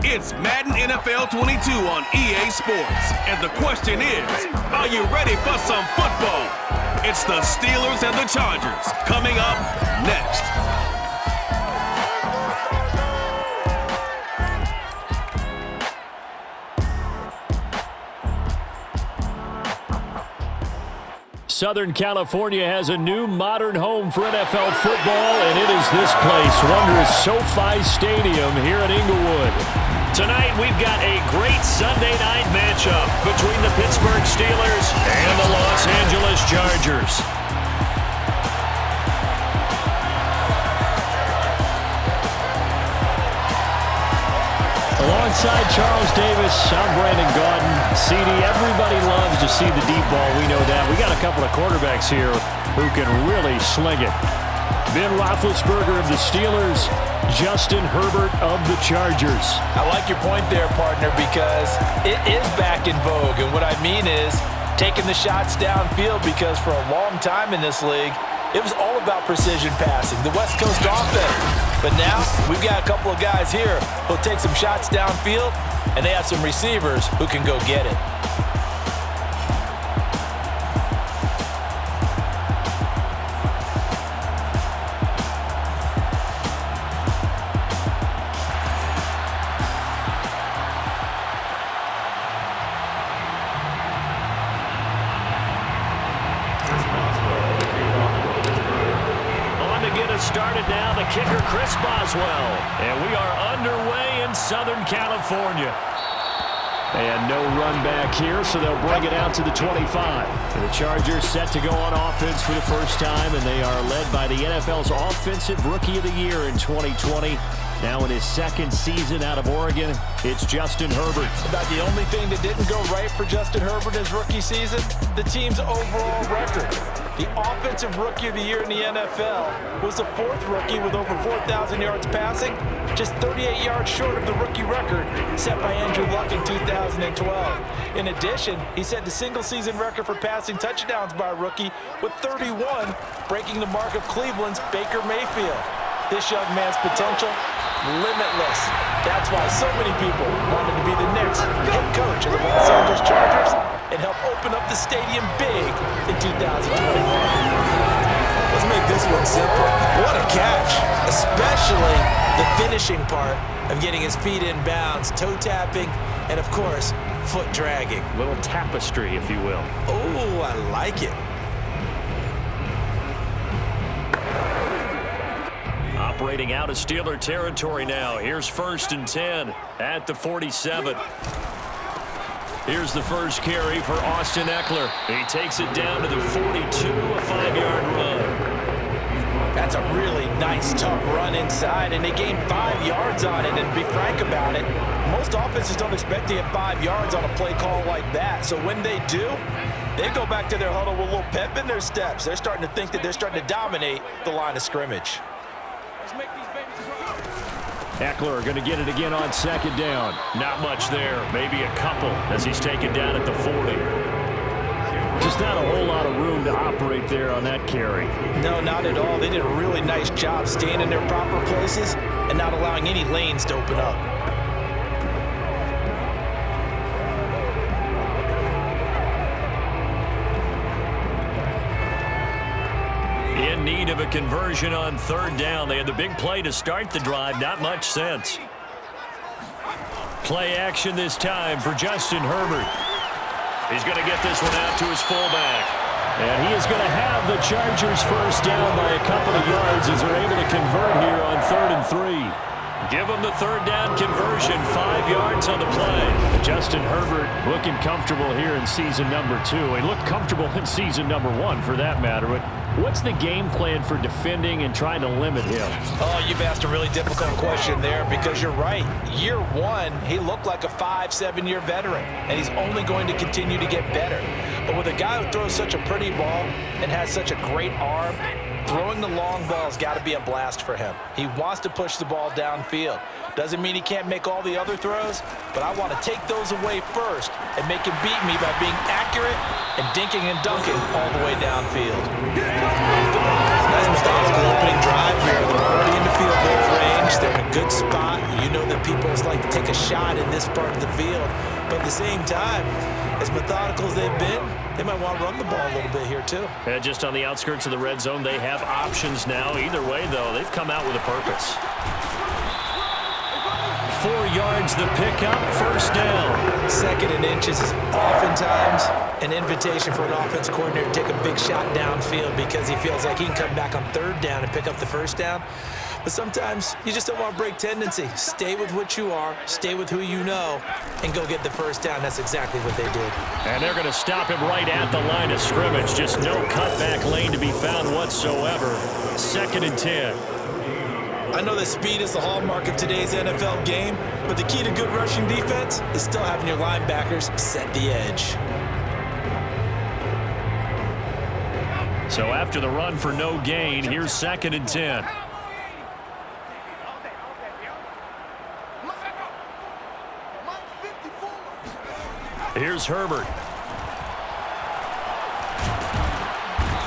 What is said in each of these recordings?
It's Madden NFL 22 on EA Sports. And the question is, are you ready for some football? It's the Steelers and the Chargers coming up next. Southern California has a new modern home for NFL football, and it is this place, wondrous SoFi Stadium here in Inglewood. Tonight, we've got a great Sunday night matchup between the Pittsburgh Steelers and the Los Angeles Chargers. Alongside Charles Davis, I'm Brandon Gaudin. CD, everybody loves to see the deep ball. We know that. We got a couple of quarterbacks here who can really sling it. Ben Roethlisberger of the Steelers, Justin Herbert of the Chargers. I like your point there, partner, because it is back in vogue. And what I mean is taking the shots downfield, because for a long time in this league, it was all about precision passing, the West Coast offense. But now we've got a couple of guys here who'll take some shots downfield, and they have some receivers who can go get it. Started now, the kicker, Chris Boswell. And we are underway in Southern California. And no run back here, so they'll bring it out to the 25. The Chargers set to go on offense for the first time, and they are led by the NFL's Offensive Rookie of the Year in 2020. Now in his second season out of Oregon, it's Justin Herbert. About the only thing that didn't go right for Justin Herbert his rookie season, the team's overall record. The Offensive Rookie of the Year in the NFL was the fourth rookie with over 4,000 yards passing, just 38 yards short of the rookie record set by Andrew Luck in 2012. In addition, he set the single-season record for passing touchdowns by a rookie with 31, breaking the mark of Cleveland's Baker Mayfield. This young man's potential, limitless. That's why so many people wanted to be the next head coach of the Los Angeles Chargers and help open up the stadium big in 2021. Let's make this one simple. What a catch, especially the finishing part of getting his feet in bounds, toe tapping, and of course, foot dragging. Little tapestry, if you will. Oh, I like it. Operating out of Steeler territory now. Here's 1st and 10 at the 47. Here's the first carry for Austin Eckler. He takes it down to the 42, a 5-yard run. That's a really nice, tough run inside, and they gained 5 yards on it. And to be frank about it, most offenses don't expect to get 5 yards on a play call like that. So when they do, they go back to their huddle with a little pep in their steps. They're starting to think that they're starting to dominate the line of scrimmage. Eckler going to get it again on 2nd down. Not much there, maybe a couple as he's taken down at the 40. Just not a whole lot of room to operate there on that carry. No, not at all. They did a really nice job staying in their proper places and not allowing any lanes to open up. In need of a conversion on 3rd down. They had the big play to start the drive. Not much sense. Play action this time for Justin Herbert. He's going to get this one out to his fullback. And he is going to have the Chargers first down by a couple of yards as they're able to convert here on 3rd and 3. Give him the 3rd down conversion, 5 yards on the play. Justin Herbert looking comfortable here in season number 2. He looked comfortable in season number 1 for that matter. But what's the game plan for defending and trying to limit him? Oh, you've asked a really difficult question there, because you're right. Year 1, he looked like a 5-7-year veteran, and he's only going to continue to get better. But with a guy who throws such a pretty ball and has such a great arm, throwing the long ball's got to be a blast for him. He wants to push the ball downfield. Doesn't mean he can't make all the other throws, but I want to take those away first and make him beat me by being accurate and dinking and dunking all the way downfield. Nice methodical opening drive here. They're already in the field goal range. They're in a good spot. You know that people just like to take a shot in this part of the field. But at the same time, as methodical as they've been, they might want to run the ball a little bit here too. And just on the outskirts of the red zone, they have options now. Either way, though, they've come out with a purpose. 4 yards the pickup, first down. 2nd and inches is oftentimes an invitation for an offense coordinator to take a big shot downfield because he feels like he can come back on 3rd down and pick up the first down. But sometimes you just don't want to break tendency. Stay with what you are, stay with who you know, and go get the first down. That's exactly what they did. And they're going to stop him right at the line of scrimmage. Just no cutback lane to be found whatsoever. 2nd and 10. I know that speed is the hallmark of today's NFL game, but the key to good rushing defense is still having your linebackers set the edge. So after the run for no gain, here's 2nd and 10. Here's Herbert.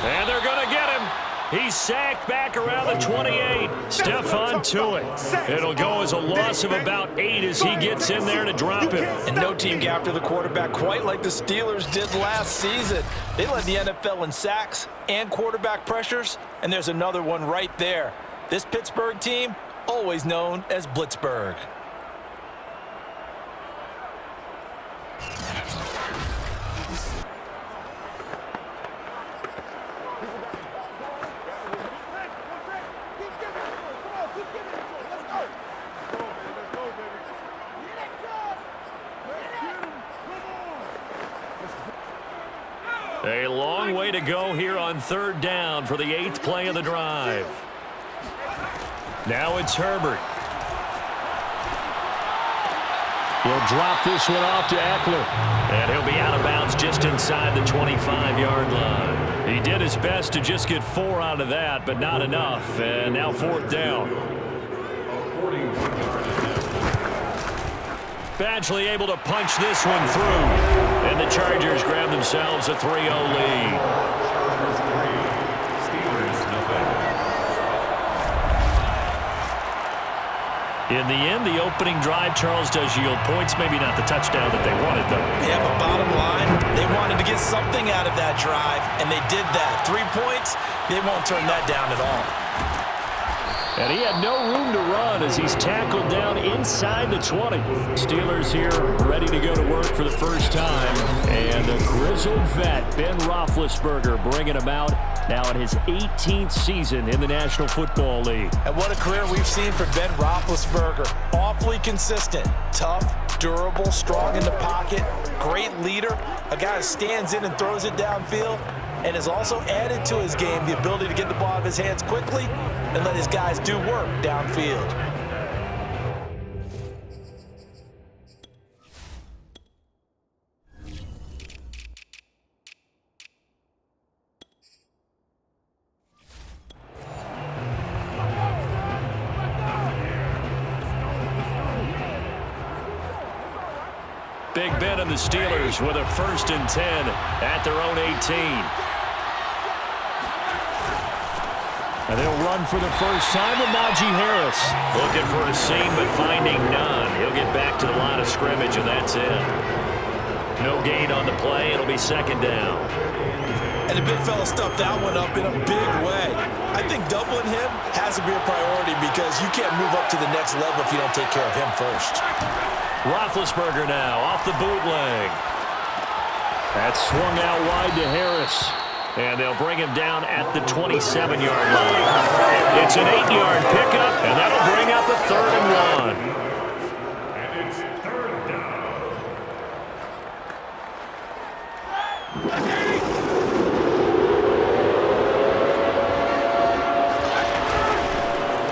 And they're going to get him. He's sacked back around the 28. Stephon to it. It'll go as a loss of about 8 as he gets in there to drop him. And no team got after the quarterback quite like the Steelers did last season. They led the NFL in sacks and quarterback pressures, and there's another one right there. This Pittsburgh team, always known as Blitzburgh. A long way to go here on 3rd down for the 8th play of the drive. Now it's Herbert. He'll drop this one off to Eckler. And he'll be out of bounds just inside the 25-yard line. He did his best to just get 4 out of that, but not enough. And now 4th down. Badgley able to punch this one through. And the Chargers grab themselves a 3-0 lead. In the end, the opening drive, Charles, does yield points. Maybe not the touchdown that they wanted, though. Yeah, but bottom line, they wanted to get something out of that drive, and they did that. 3 points, they won't turn that down at all. And he had no room to run as he's tackled down inside the 20. Steelers here ready to go to work for the first time. And the grizzled vet, Ben Roethlisberger, bringing him out now in his 18th season in the National Football League. And what a career we've seen from Ben Roethlisberger. Awfully consistent, tough, durable, strong in the pocket, great leader, a guy who stands in and throws it downfield, and has also added to his game the ability to get the ball out of his hands quickly and let his guys do work downfield. Big Ben and the Steelers with a 1st and 10 at their own 18. And they'll run for the first time with Najee Harris. Looking for a seam, but finding none. He'll get back to the line of scrimmage, and that's it. No gain on the play. It'll be 2nd down. And the big fella stuffed that one up in a big way. I think doubling him has to be a priority because you can't move up to the next level if you don't take care of him first. Roethlisberger now off the bootleg. That's swung out wide to Harris. And they'll bring him down at the 27-yard line. It's an 8-yard pickup, and that'll bring up a 3rd and 1. And it's 3rd down.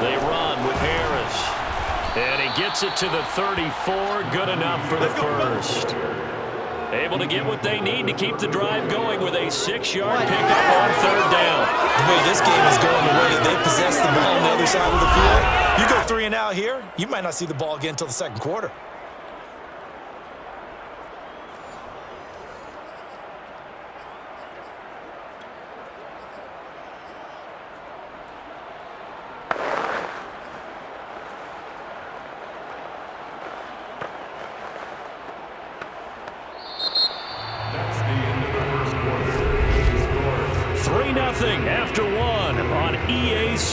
They run with Harris. And he gets it to the 34. Good enough for the first. Able to get what they need to keep the drive going with a 6-yard pickup on 3rd down. The way this game is going, the way that they possess the ball on the other side of the field, you go 3 and out here, you might not see the ball again until the 2nd quarter.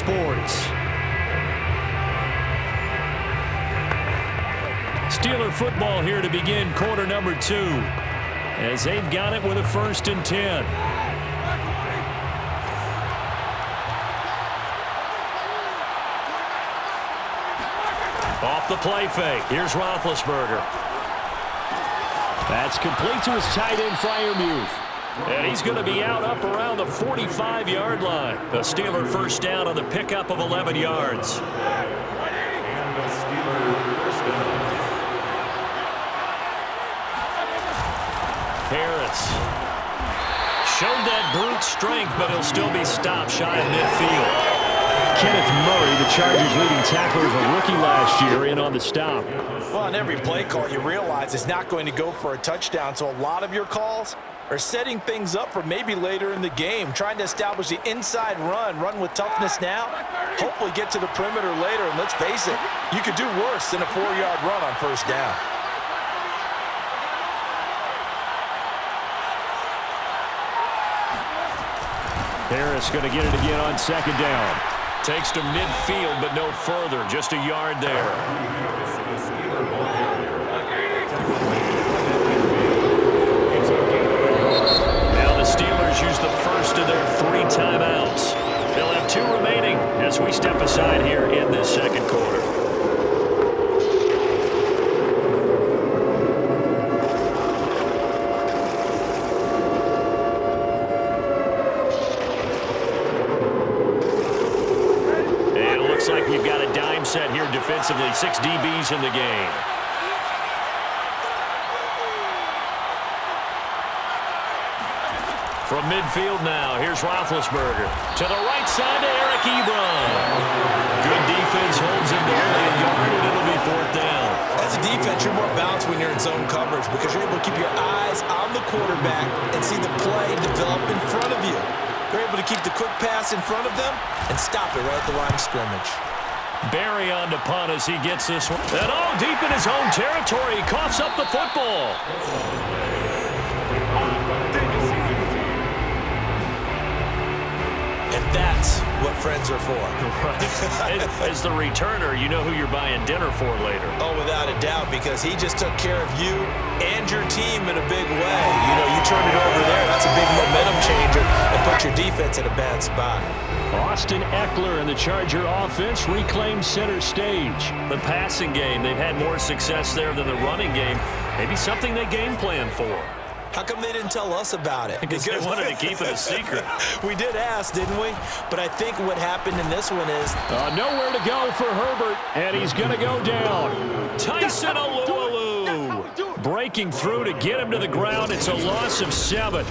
Sports. Steeler football here to begin quarter number 2, as they've got it with a 1st and 10. Off the play fake. Here's Roethlisberger. That's complete to his tight end, Freiermuth. And he's going to be out up around the 45-yard line. The Steeler first down on the pickup of 11 yards. Harris showed that brute strength, but he'll still be stopped shy of midfield. Kenneth Murray, the Chargers' leading tackler, was a rookie last year, in on the stop. Well, on every play call, you realize it's not going to go for a touchdown, so a lot of your calls are setting things up for maybe later in the game, trying to establish the inside run with toughness now, hopefully get to the perimeter later, and let's face it, you could do worse than a 4-yard run on first down. Harris going to get it again on 2nd down. Takes to midfield, but no further. Just a yard there. Now the Steelers use the first of their 3 timeouts. They'll have 2 remaining as we step aside here in this 2nd quarter. Like we've got a dime set here defensively. 6 DBs in the game. From midfield now, here's Roethlisberger. To the right side to Eric Ebron. Good defense holds him to only a yard, and it'll be 4th down. As a defense, you're more balanced when you're in zone coverage because you're able to keep your eyes on the quarterback and see the play develop in front of you. They're able to keep the quick pass in front of them and stop it right at the line of scrimmage. Barry on to punt as he gets this one. And all deep in his own territory, he coughs up the football. And that's what friends are for. As the returner, you know who you're buying dinner for later. Oh, without a doubt, because he just took care of you and your team in a big way. You know, you turn it over there, that's a big momentum changer and put your defense in a bad spot. Austin Eckler and the Charger offense reclaimed center stage. The passing game, they've had more success there than the running game. Maybe something they game plan for. How come they didn't tell us about it? Because they wanted to keep it a secret. We did ask, didn't we? But I think what happened in this one is... nowhere to go for Herbert, and he's going to go down. Tyson Alualu breaking through to get him to the ground. It's a loss of 7.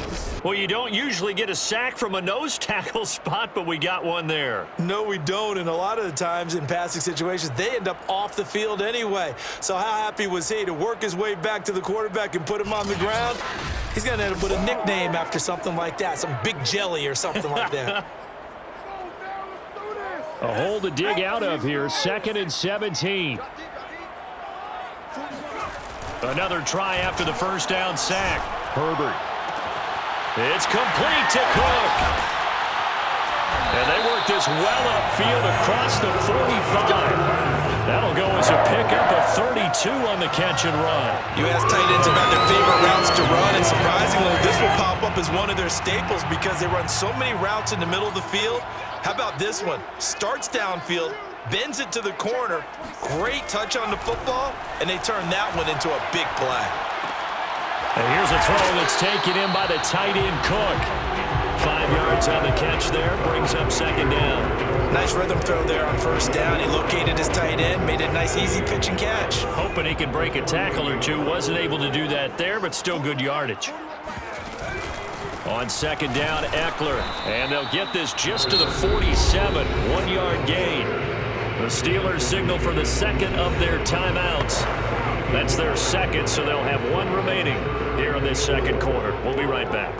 Well, you don't usually get a sack from a nose tackle spot, but we got one there. No, we don't, and a lot of the times in passing situations, they end up off the field anyway. So how happy was he to work his way back to the quarterback and put him on the ground? He's going to end up with a nickname after something like that, some Big Jelly or something like that. A hole to dig out of here, 2nd and 17. Another try after the first down sack. Herbert. It's complete to Cook. And they work this well upfield across the 45. That'll go as a pickup of 32 on the catch and run. You ask tight ends about their favorite routes to run, and surprisingly, this will pop up as one of their staples because they run so many routes in the middle of the field. How about this one? Starts downfield, bends it to the corner, great touch on the football, and they turn that one into a big play. And here's a throw that's taken in by the tight end Cook. 5 yards on the catch there, brings up 2nd down. Nice rhythm throw there on first down. He located his tight end, made it a nice easy pitch and catch. Hoping he could break a tackle or two. Wasn't able to do that there, but still good yardage. On 2nd down, Eckler. And they'll get this just to the 47. 1-yard gain. The Steelers signal for the 2nd of their timeouts. That's their 2nd, so they'll have 1 remaining here in this 2nd quarter. We'll be right back.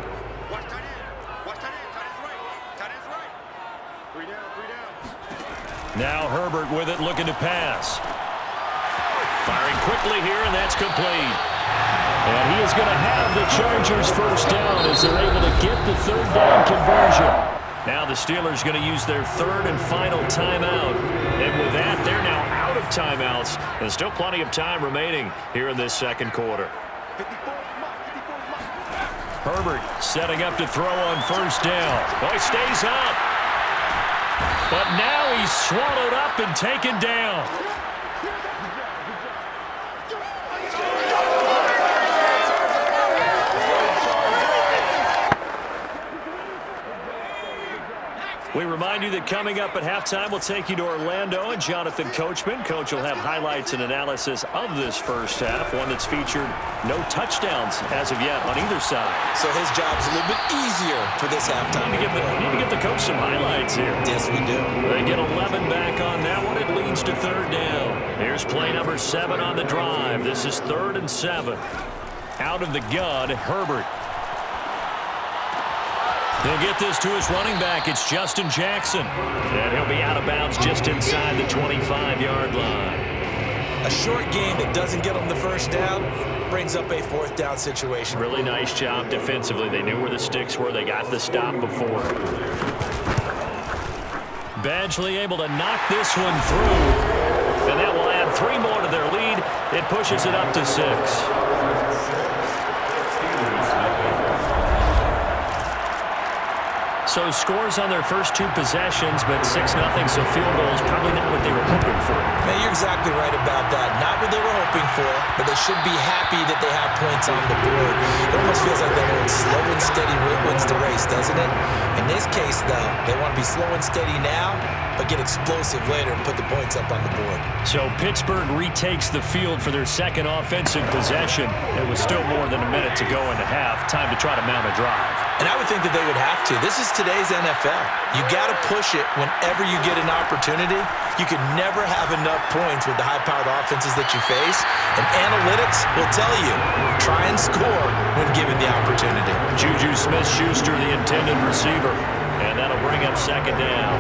Now Herbert with it, looking to pass. Firing quickly here, and that's complete. And he is going to have the Chargers first down as they're able to get the 3rd down conversion. Now the Steelers going to use their third and final timeout. And with that, they're now out of timeouts. There's still plenty of time remaining here in this second quarter. Herbert setting up to throw on first down. Oh, he stays up. But now he's swallowed up and taken down. We remind you that coming up at halftime, we'll take you to Orlando and Jonathan Coachman. Coach will have highlights and analysis of this first half, one that's featured no touchdowns as of yet on either side. So his job's a little bit easier for this halftime. We need to get the coach some highlights here. Yes, we do. They get 11 back on that one. It leads to third down. Here's play number 7 on the drive. This is 3rd and 7. Out of the gun, Herbert. He'll get this to his running back. It's Justin Jackson. And he'll be out of bounds just inside the 25-yard line. A short game that doesn't get him the first down brings up a 4th down situation. Really nice job defensively. They knew where the sticks were. They got the stop before. Badgley able to knock this one through. And that will add 3 more to their lead. It pushes it up to 6. So scores on their first 2 possessions, but 6-0, so field goal is probably not what they were hoping for. Yeah, you're exactly right about that. Not what they were hoping for, but they should be happy that they have points on the board. It almost feels like that old slow and steady wins the race, doesn't it? In this case, though, they want to be slow and steady now, but get explosive later and put the points up on the board. So Pittsburgh retakes the field for their second offensive possession. It was still more than a minute to go in the half. Time to try to mount a drive. And I would think that they would have to. This is today's NFL. You got to push it whenever you get an opportunity. You can never have enough points with the high-powered offenses that you face. And analytics will tell you, try and score when given the opportunity. Juju Smith-Schuster, the intended receiver. And that'll bring up second down.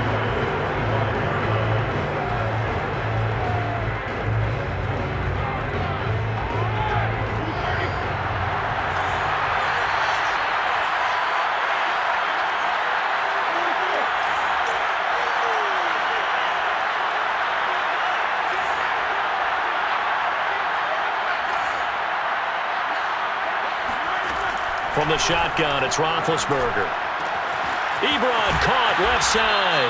From the shotgun, it's Roethlisberger. Ebron caught left side.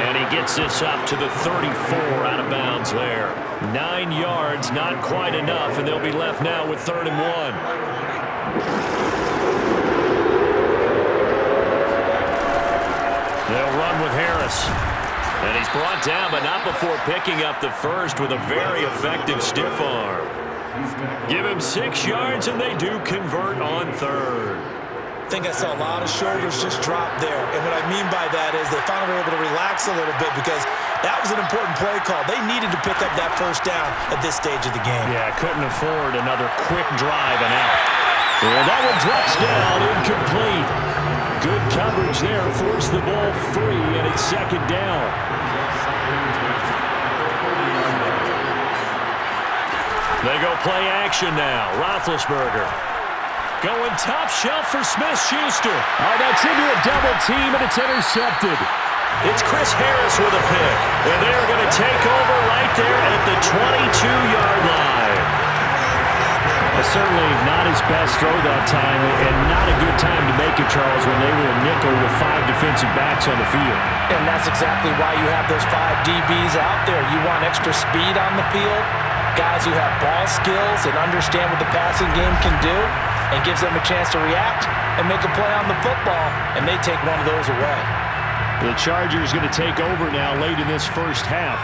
And he gets this up to the 34 out of bounds there. 9 yards, not quite enough, and they'll be left now with 3rd and 1. They'll run with Harris. And he's brought down, but not before picking up the first with a very effective stiff arm. Give him 6 yards, and they do convert on 3rd. I think I saw a lot of shoulders just drop there. And what I mean by that is they finally were able to relax a little bit because that was an important play call. They needed to pick up that first down at this stage of the game. Yeah, couldn't afford another quick drive and out. And that one drops down, incomplete. Good coverage there, forced the ball free, and it's second down. They go play action now. Roethlisberger going top shelf for Smith-Schuster. Oh, that's into a double team, and it's intercepted. It's Chris Harris with a pick. And they're going to take over right there at the 22-yard line. Certainly not his best throw that time, and not a good time to make it, Charles, when they were a nickel with 5 defensive backs on the field. And that's exactly why you have those 5 DBs out there. You want extra speed on the field, guys who have ball skills and understand what the passing game can do, and gives them a chance to react and make a play on the football, and they take one of those away. The Chargers going to take over now late in this first half.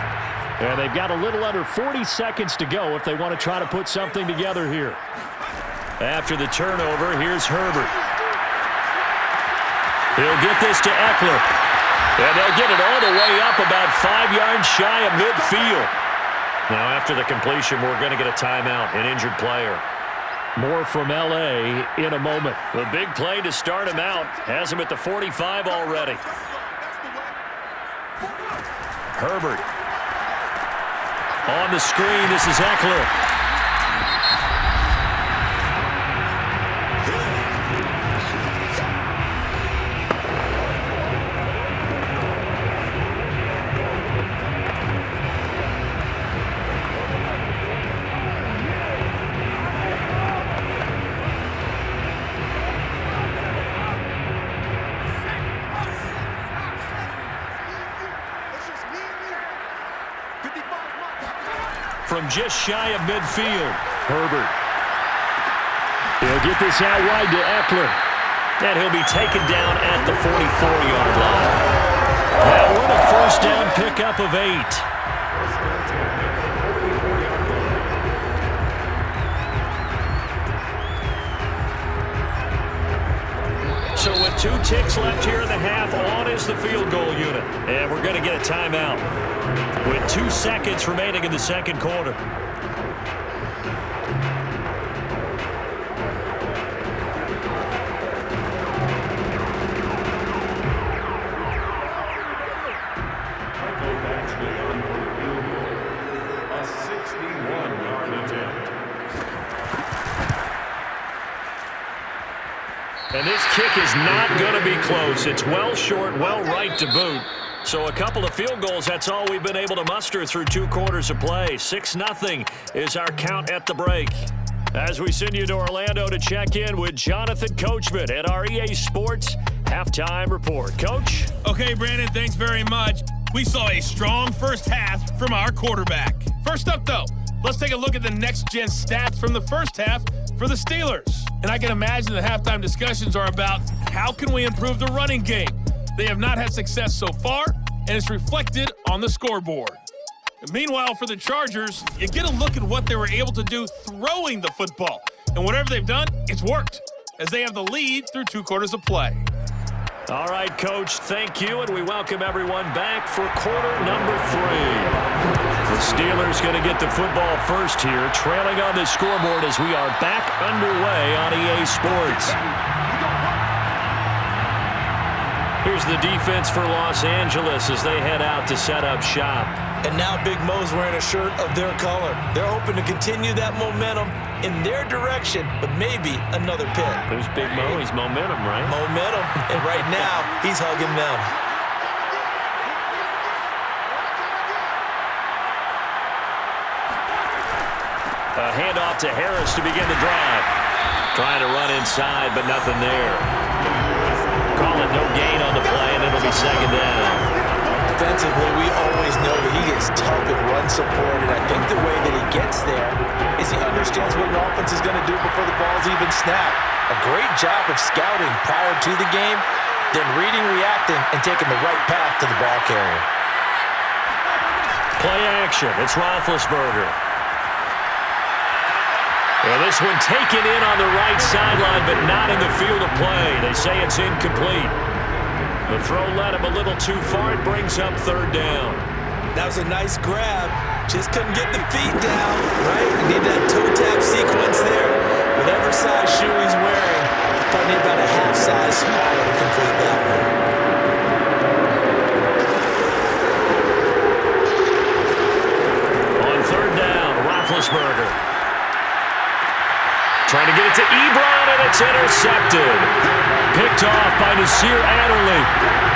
And they've got a little under 40 seconds to go if they want to try to put something together here. After the turnover, here's Herbert. He'll get this to Eckler. And they'll get it all the way up about 5 yards shy of midfield. Now, after the completion, we're going to get a timeout, an injured player. More from L.A. in a moment. The big play to start him out. Has him at the 45 already. Herbert. On the screen, this is Eckler. from just shy of midfield. Herbert. He'll get this out wide to Eckler. And he'll be taken down at the 44-yard line. That one a first down pickup of 8. So with 2 ticks left here in the half, on is the field goal unit. And we're going to get a timeout with 2 seconds remaining in the second quarter. And this kick is not going to be close. It's well short, well right to boot. So a couple of field goals, that's all we've been able to muster through 2 quarters of play. 6-0 is our count at the break. As we send you to Orlando to check in with Jonathan Coachman at our EA Sports Halftime Report. Coach? Okay, Brandon, thanks very much. We saw a strong first half from our quarterback. First up, though, let's take a look at the next-gen stats from the first half for the Steelers. And I can imagine the halftime discussions are about how can we improve the running game. They have not had success so far, and it's reflected on the scoreboard. And meanwhile, for the Chargers, you get a look at what they were able to do throwing the football. And whatever they've done, it's worked, as they have the lead through 2 quarters of play. All right, Coach, thank you, and we welcome everyone back for quarter number 3. The Steelers going to get the football first here, trailing on the scoreboard as we are back underway on EA Sports. Here's the defense for Los Angeles as they head out to set up shop. And now Big Mo's wearing a shirt of their color. They're hoping to continue that momentum in their direction, but maybe another pick. Who's Big Mo? He's momentum, right? Momentum. And right now, he's hugging them. A handoff to Harris to begin the drive. Trying to run inside, but nothing there. Call it no gain on the play, and it'll be second down. Defensively, we always know that he is tough in run support, and I think the way that he gets there is he understands what an offense is going to do before the ball's even snapped. A great job of scouting prior to the game, then reading, reacting, and taking the right path to the ball carrier. Play action. It's Roethlisberger. Well, this one taken in on the right sideline, but not in the field of play. They say it's incomplete. The throw led him a little too far. It brings up third down. That was a nice grab. Just couldn't get the feet down, right? Need that toe tap sequence there. Whatever size shoe he's wearing, probably need about a half size smaller to complete that one. On third down, Roethlisberger. Trying to get it to Ebron, and it's intercepted. Picked off by Nasir Adderley.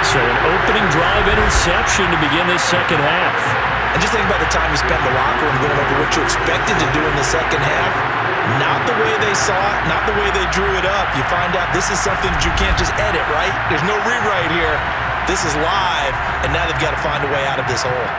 So an opening drive interception to begin this second half. And just think about the time you spent in the locker room going over what you expected to do in the second half. Not the way they saw it, not the way they drew it up. You find out this is something that you can't just edit, right? There's no rewrite here. This is live, and now they've got to find a way out of this hole.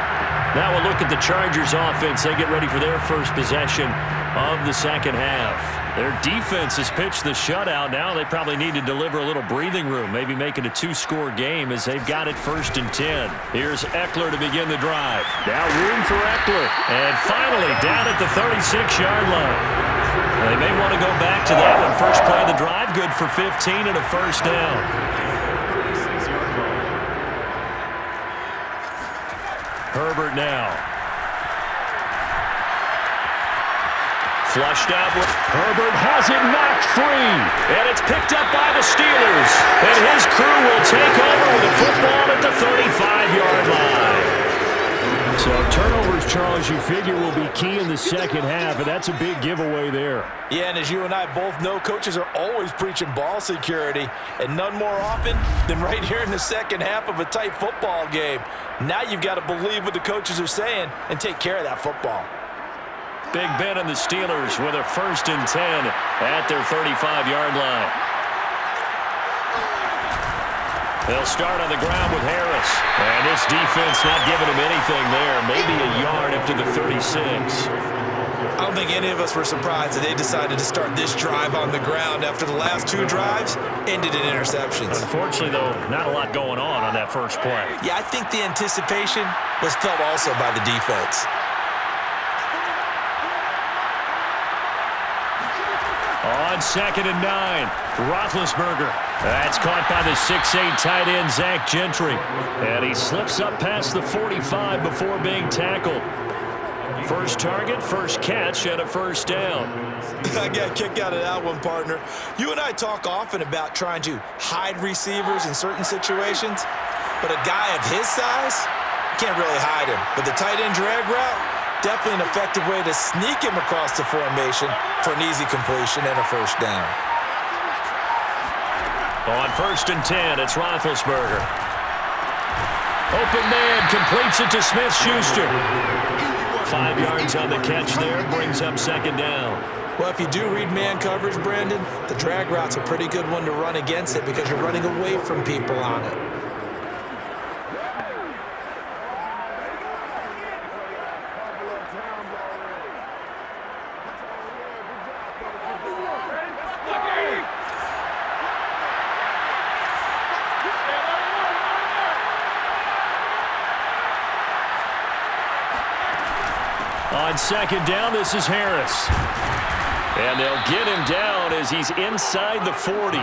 Now we'll look at the Chargers offense. They get ready for their first possession of the second half. Their defense has pitched the shutout. Now they probably need to deliver a little breathing room, maybe make it a 2-score game as they've got it 1st and 10. Here's Eckler to begin the drive. Now room for Eckler. And finally down at the 36-yard line. They may want to go back to that one. First play of the drive, good for 15 and a first down. Herbert now. Flushed out. Herbert has it knocked free. And it's picked up by the Steelers. And his crew will take over with the football at the 35-yard line. So turnovers, Charles, you figure will be key in the second half, and that's a big giveaway there. Yeah, and as you and I both know, coaches are always preaching ball security, and none more often than right here in the second half of a tight football game. Now you've got to believe what the coaches are saying and take care of that football. Big Ben and the Steelers with a 1st and 10 at their 35-yard line. They'll start on the ground with Harris. And this defense not giving him anything there. Maybe a yard up to the 36. I don't think any of us were surprised that they decided to start this drive on the ground after the last 2 drives ended in interceptions. Unfortunately, though, not a lot going on that first play. Yeah, I think the anticipation was felt also by the defense. On 2nd and 9, Roethlisberger. That's caught by the 6'8" tight end, Zach Gentry. And he slips up past the 45 before being tackled. First target, first catch, and a first down. I got a kick out of that one, partner. You and I talk often about trying to hide receivers in certain situations, but a guy of his size, can't really hide him. But the tight end drag route, definitely an effective way to sneak him across the formation for an easy completion and a first down. On 1st and 10, it's Roethlisberger. Open man, completes it to Smith-Schuster. 5 yards on the catch there, brings up 2nd down. Well, if you do read man coverage, Brandon, the drag route's a pretty good one to run against it because you're running away from people on it. On 2nd down, this is Harris. And they'll get him down as he's inside the 40.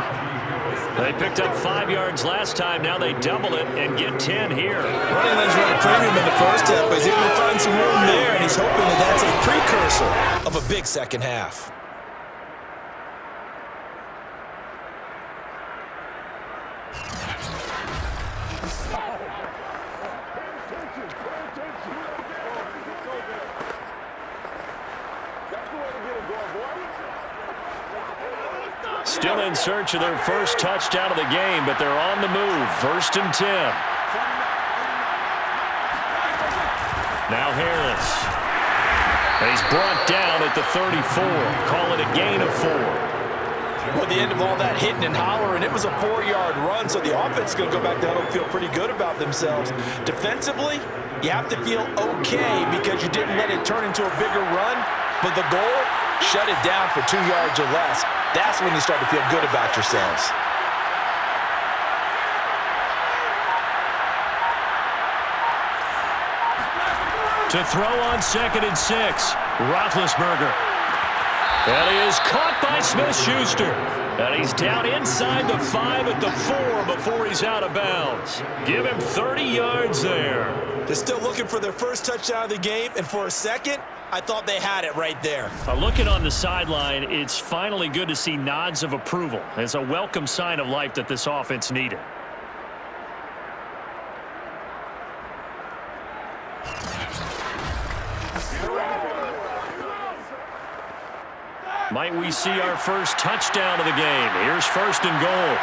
They picked up 5 yards last time. Now they double it and get 10 here. Running lanes run a premium in the first half, but he's able to find some room there, and he's hoping that that's a precursor of a big second half. Still in search of their first touchdown of the game, but they're on the move. 1st and 10. Now Harris. And he's brought down at the 34. Call it a gain of 4. Well, the end of all that hitting and hollering, it was a 4-yard run, so the offense is going to go back down and feel pretty good about themselves. Defensively, you have to feel okay because you didn't let it turn into a bigger run, but the goal, shut it down for 2 yards or less. That's when you start to feel good about yourselves. To throw on 2nd and 6, Roethlisberger. And he is caught by Smith-Schuster. And he's down inside the 5 at the 4 before he's out of bounds. Give him 30 yards there. They're still looking for their first touchdown of the game, and for a second, I thought they had it right there. Looking on the sideline, it's finally good to see nods of approval. It's a welcome sign of life that this offense needed. Might we see our first touchdown of the game? Here's 1st and goal.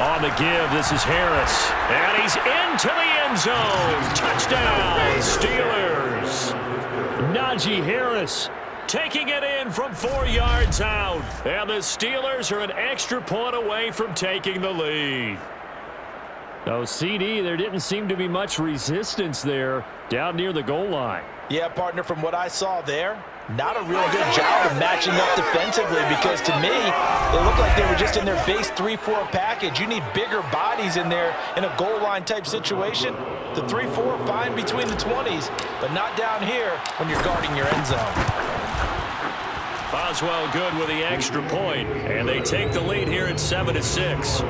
On the give, this is Harris. And he's into the end zone. Touchdown, Steelers. Najee Harris taking it in from 4 yards out. And the Steelers are an extra point away from taking the lead. No, CD, there didn't seem to be much resistance there down near the goal line. Yeah, partner, from what I saw there, not a real good job of matching up defensively because to me, it looked like they were just in their base 3-4 package. You need bigger bodies in there in a goal line type situation. The 3-4 fine between the 20s, but not down here when you're guarding your end zone. Boswell good with the extra point, and they take the lead here at 7-6.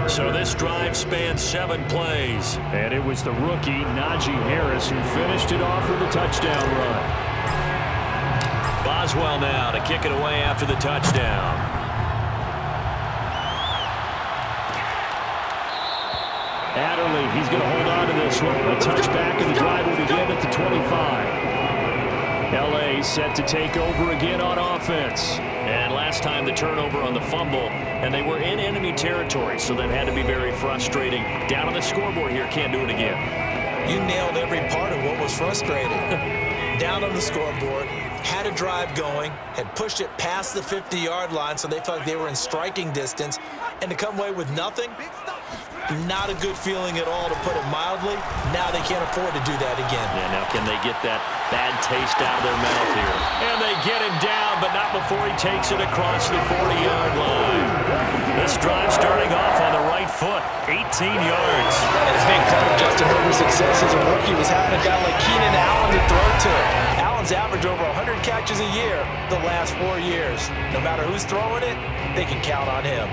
So this drive spans 7 plays. And it was the rookie, Najee Harris, who finished it off with a touchdown run. Boswell now to kick it away after the touchdown. Adderley, he's going to hold on to this one. A touchback, and the drive will begin at the 25. L.A. set to take over again on offense. And last time the turnover on the fumble, and they were in enemy territory, so that had to be very frustrating. Down on the scoreboard here, can't do it again. You nailed every part of what was frustrating. Down on the scoreboard, had a drive going, had pushed it past the 50-yard line, so they felt like they were in striking distance, and to come away with nothing, not a good feeling at all, to put it mildly. Now they can't afford to do that again. Yeah, now can they get that bad taste out of their mouth here? And they get him down, but not before he takes it across the 40-yard line. This drive starting off on the right foot, 18 yards. And a big part of Justin Herbert's success as a rookie was having a guy like Keenan Allen to throw to. Allen's averaged over 100 catches a year the last 4 years. No matter who's throwing it, they can count on him.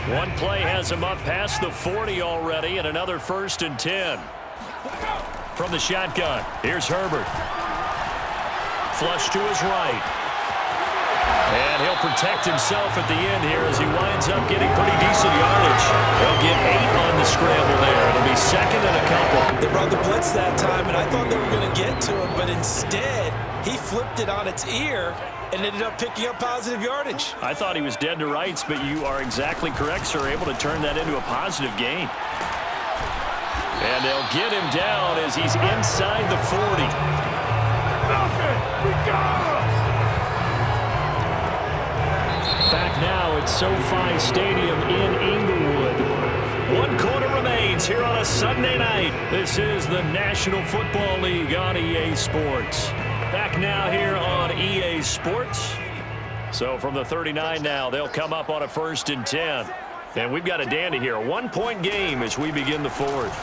One play has him up past the 40 already, and another 1st and 10. From the shotgun, here's Herbert. Flush to his right. And he'll protect himself at the end here as he winds up getting pretty decent yardage. He'll get 8 on the scramble there. It'll be 2nd and a couple. They brought the blitz that time, and I thought they were going to get to him, but instead, he flipped it on its ear and ended up picking up positive yardage. I thought he was dead to rights, but you are exactly correct, sir, able to turn that into a positive gain. And they'll get him down as he's inside the 40. Back now at SoFi Stadium in Inglewood. 1 quarter remains here on a Sunday night. This is the National Football League on EA Sports. Back now here on EA Sports. So from the 39 now, they'll come up on a 1st and 10. And we've got a dandy here. 1-point game as we begin the 4th.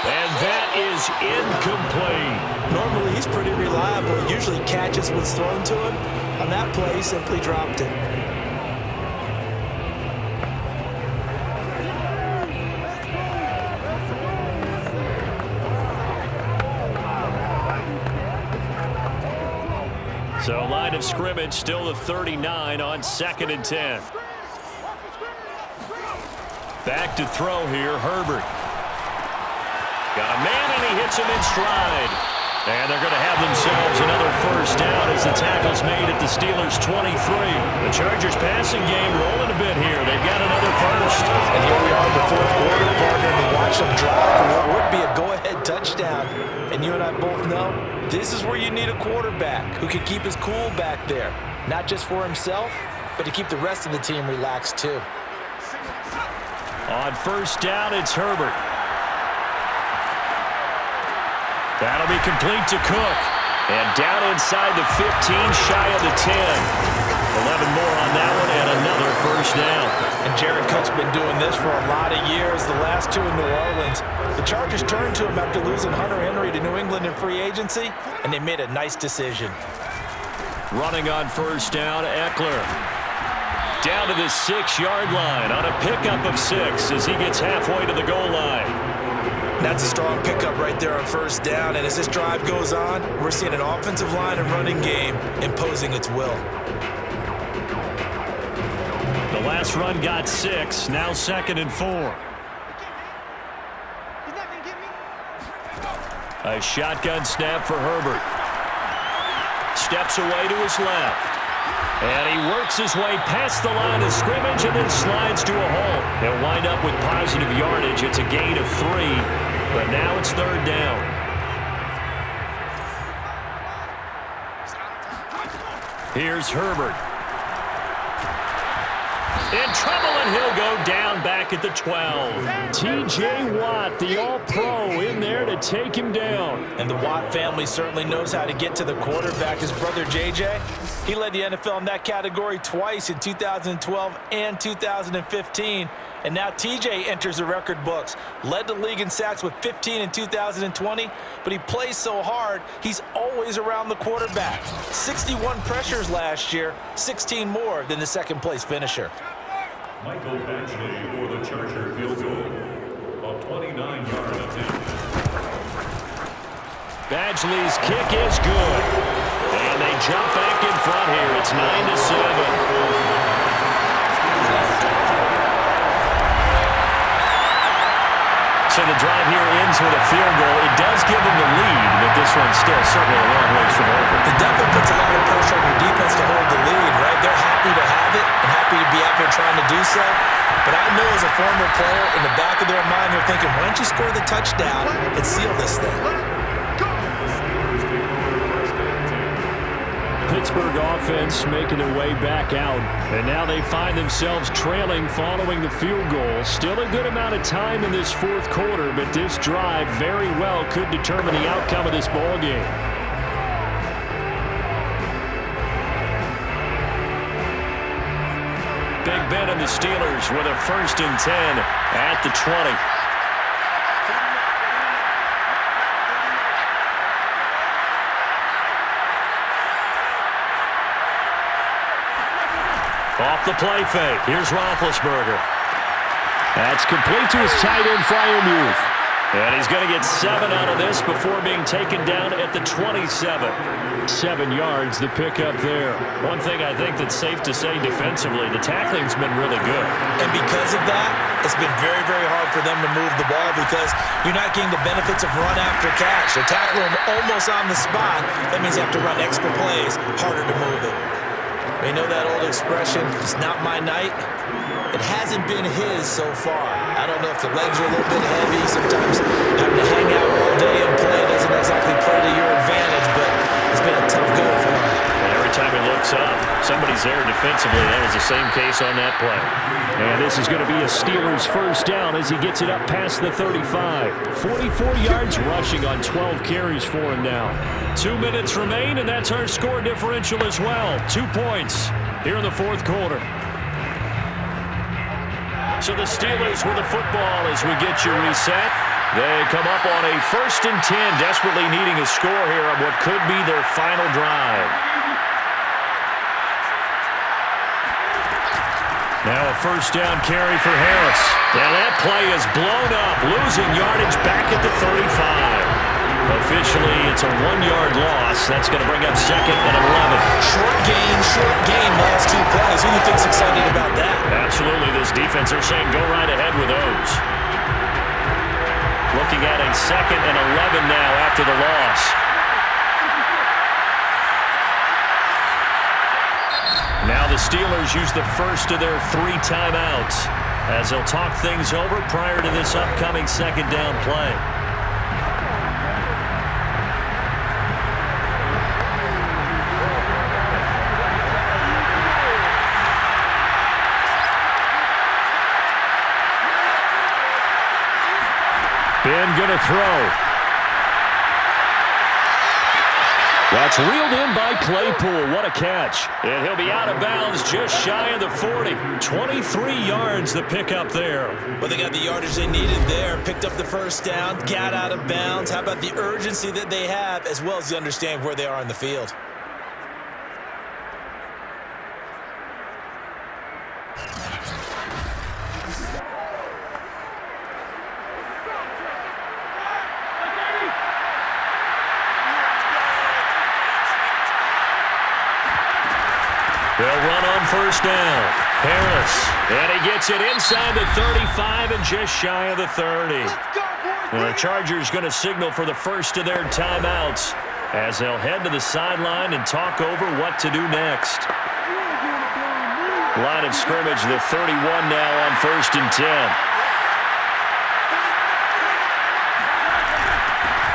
And that is incomplete. Normally, he's pretty reliable. He usually catches what's thrown to him. On that play, he simply dropped it. So line of scrimmage still the 39 on 2nd and 10. Back to throw here, Herbert. Got a man, and he hits him in stride. And they're going to have themselves another 1st down as the tackle's made at the Steelers' 23. The Chargers' passing game rolling a bit here. They've got another 1st. And here we are in the 4th quarter, partner, and watch them drive for what would be a go-ahead touchdown. And you and I both know this is where you need a quarterback who can keep his cool back there. Not just for himself, but to keep the rest of the team relaxed too. On 1st down, it's Herbert. That'll be complete to Cook. And down inside the 15, shy of the 10. 11 more on that one, and another 1st down. And Jared Cook's been doing this for a lot of years, the last 2 in New Orleans. The Chargers turned to him after losing Hunter Henry to New England in free agency, and they made a nice decision. Running on 1st down, Eckler. Down to the 6-yard line on a pickup of 6 as he gets halfway to the goal line. That's a strong pickup right there on 1st down, and as this drive goes on, we're seeing an offensive line and running game imposing its will. The last run got 6, now 2nd and 4. A shotgun snap for Herbert. Steps away to his left. And he works his way past the line of scrimmage and then slides to a hole. He'll wind up with positive yardage. It's a gain of 3, but now it's 3rd down. Here's Herbert. In trouble, and he'll go down back at the 12. T.J. Watt, the All-Pro, in there to take him down. And the Watt family certainly knows how to get to the quarterback. His brother, J.J., he led the NFL in that category twice in 2012 and 2015. And now T.J. enters the record books. Led the league in sacks with 15 in 2020, but he plays so hard, he's always around the quarterback. 61 pressures last year, 16 more than the second-place finisher. Michael Badgley for the Charger field goal. A 29-yard attempt. Badgley's kick is good. And they jump back in front here. It's 9-7. the drive here ends with a field goal. It does give them the lead, but this one's still certainly a long ways from over. It definitely puts a lot of pressure on your defense to hold the lead, right? They're happy to have it and happy to be out there trying to do so. But I know as a former player, in the back of their mind, they're thinking, why don't you score the touchdown and seal this thing? Pittsburgh offense making their way back out. And now they find themselves trailing following the field goal. Still a good amount of time in this fourth quarter, but this drive very well could determine the outcome of this ball game. Big Ben and the Steelers with a 1st and 10 at the 20. Off the play fake. Here's Roethlisberger. That's complete to his tight end, Freiermuth. And he's going to get 7 out of this before being taken down at the 27. 7 yards, the pickup there. One thing I think that's safe to say defensively, the tackling's been really good. And because of that, it's been very, very hard for them to move the ball because you're not getting the benefits of run after catch. They're tackling them almost on the spot. That means you have to run extra plays, harder to move it. You know that old expression, it's not my night? It hasn't been his so far. I don't know if the legs are a little bit heavy. Sometimes having to hang out all day and play doesn't exactly play to your advantage, but it's been a tough go for him. And every time he looks up, somebody's there defensively. That was the same case on that play. And this is going to be a Steelers 1st down as he gets it up past the 35. 44 yards rushing on 12 carries for him now. 2 minutes remain, and that's our score differential as well. 2 points here in the fourth quarter. So the Steelers with the football as we get you reset. They come up on a 1st and 10, desperately needing a score here on what could be their final drive. Now a 1st down carry for Harris. Now that play is blown up, losing yardage back at the 35. Officially, it's a 1-yard loss. That's going to bring up 2nd and 11. Short gain, last 2 plays. Who do you think's excited about that? Absolutely, this defense, they're saying go right ahead with those. Looking at a 2nd and 11 now after the loss. Now the Steelers use the first of their 3 timeouts as they'll talk things over prior to this upcoming 2nd down play. Ben going to throw. That's reeled in by Claypool. What a catch. And he'll be out of bounds just shy of the 40. 23 yards the pickup there. Well, they got the yardage they needed there. Picked up the 1st down, got out of bounds. How about the urgency that they have as well as the understanding where they are on the field? They'll run on 1st down. Harris. And he gets it inside the 35 and just shy of the 30. And the Chargers going to signal for the first of their timeouts as they'll head to the sideline and talk over what to do next. Line of scrimmage, the 31 now on 1st and 10.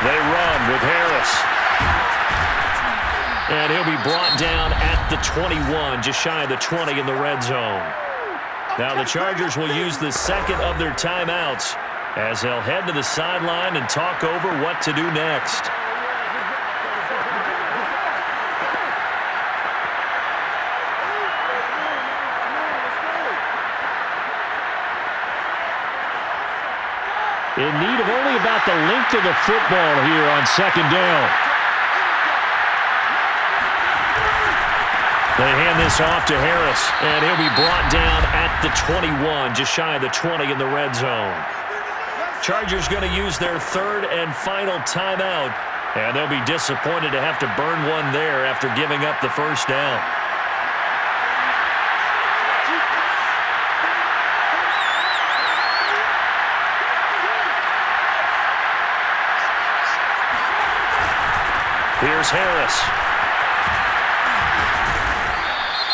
They run with Harris. And he'll be brought down at the 21, just shy of the 20 in the red zone. Now the Chargers will use the 2nd of their timeouts as they'll head to the sideline and talk over what to do next. In need of only about the length of the football here on 2nd down. They hand this off to Harris, and he'll be brought down at the 21, just shy of the 20 in the red zone. Chargers going to use their 3rd and final timeout, and they'll be disappointed to have to burn one there after giving up the 1st down. Here's Harris.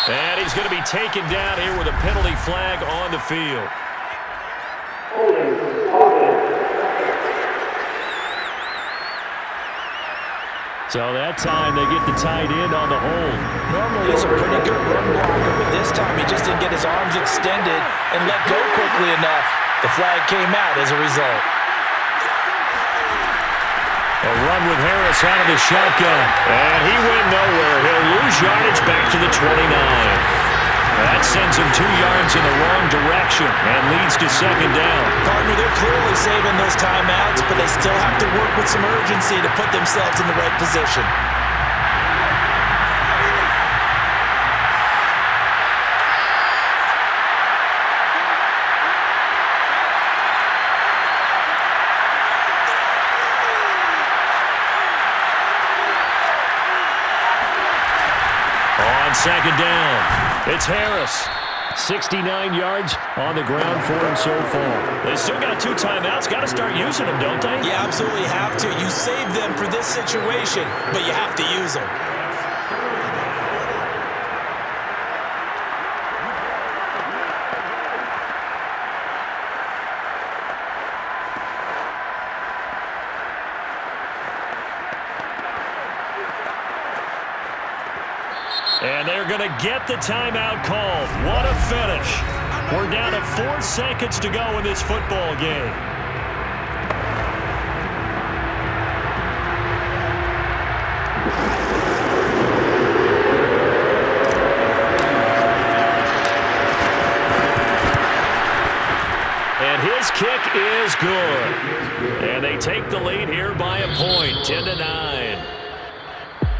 And he's going to be taken down here with a penalty flag on the field. So that time they get the tight end on the hold. Normally he's a pretty good run blocker, but this time he just didn't get his arms extended and let go quickly enough. The flag came out as a result. A run with Harris out of the shotgun. And he went nowhere. He'll lose yardage back to the 29. That sends him 2 yards in the wrong direction and leads to second down. Partner, they're clearly saving those timeouts, but they still have to work with some urgency to put themselves in the right position. On second down, it's Harris. 69 yards on the ground for him so far. They still got 2 timeouts. Got to start using them, don't they? You absolutely have to. You save them for this situation, but you have to use them. And they're going to get the timeout called. What a finish. We're down to 4 seconds to go in this football game. And his kick is good. And they take the lead here by a point, 10-9.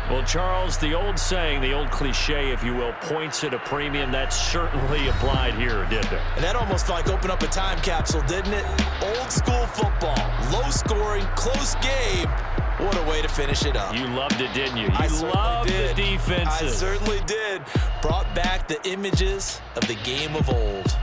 Well, Charles, the old saying, the old cliche, if you will, points at a premium, that certainly applied here, didn't it? And that almost like opened up a time capsule, didn't it? Old school football, low scoring, close game. What a way to finish it up. You loved it, didn't you? You I certainly loved did. the defenses. I certainly did. Brought back the images of the game of old.